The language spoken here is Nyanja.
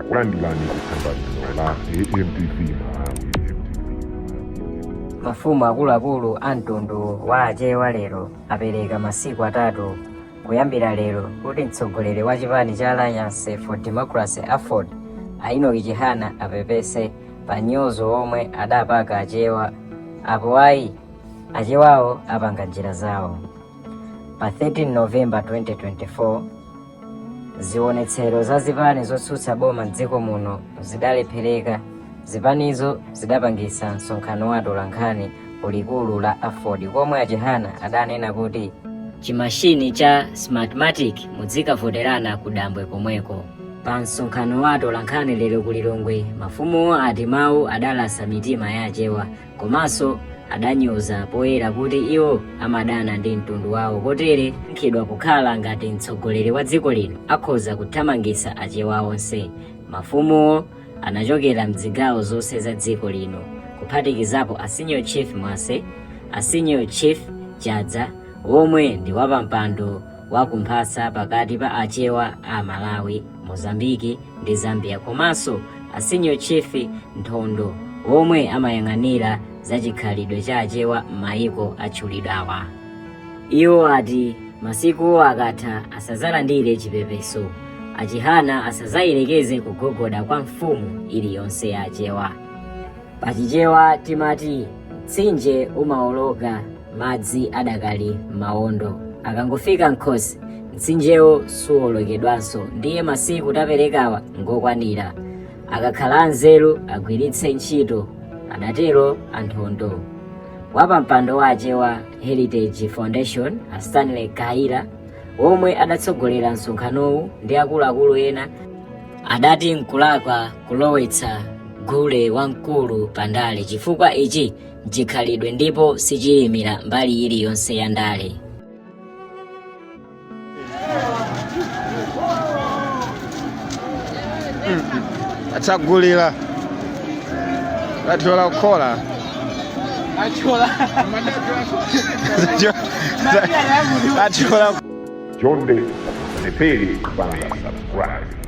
kulandilani kuthandaziro la AMTV mafumu akuluakulu a mtundu wa achewa lero apereka masiku 3 kuyambira lero kuti mtsogoleri wa chipani cha Alliance for Democracy AFDE Enock Chihana apepese pa nyozo omwe adapaka achewa apo ayi achewawo apanga njira zawo. Pa 13 November 2024 ziwonetsero za zipani zotsutsa boma m'dziko muno zidalephereka. Zipanizo zidapangisa msonkhano wa atolankhani kulikulu la AFDE komwe achihana adanena kuti chimashini cha Smartmatic mudzikavoterana kudambwe komweko. Pa msonkhano wa atolankhani lero kulilongwe mafumu ati mawu adalasa mitima ya achewa komanso adanyoza poyera kuti iwo amadana ndi mtundu wawo kotere nkhidwa kukhala ngati mtsogoleri wa dziko lino akhoza kuthamangisa achewa onse. Mafumuwo anachokera mzigawo zonse za dziko lino kuphatikizapo a Senior Chief Mwase, a Senior Chief Chadza omwe ndi wapampando wa kumphasa pakati pa achewa a Malawi, Mozambiki ndi Zambia komanso a Senior Chief Nthondo omwe amayang'anira za chikhalidwe cha achewa m'mayiko atchulidwawa. Iwo ati masiku akatha asazalandire chipepeso, achihana asazayilekeze kugogoda kwa mfumu iliyonse ya achewa. Pachichewa timati mtsinje umawoloka madzi adakali mawondo, akangofika nkhosi mtsinjewo suwolokedwanso, ndiye masiku taperekawa ngokwanira. Akakhala nzeru agwiritse ntchito, adatero Anthondo. Wapampando wa achewa Heritage Foundation a Stanley Kaira omwe adatsogolera msonkhanowu ndi akuluakulu ena adati nkulakwa kulowetsa gule wamkulu pandale chifukwa ichi nchikhalidwe ndipo sichiyimira mbali iliyonse ya ndale. Atsagulira athola kukhola Chonde Nepeli kupanga subscribe.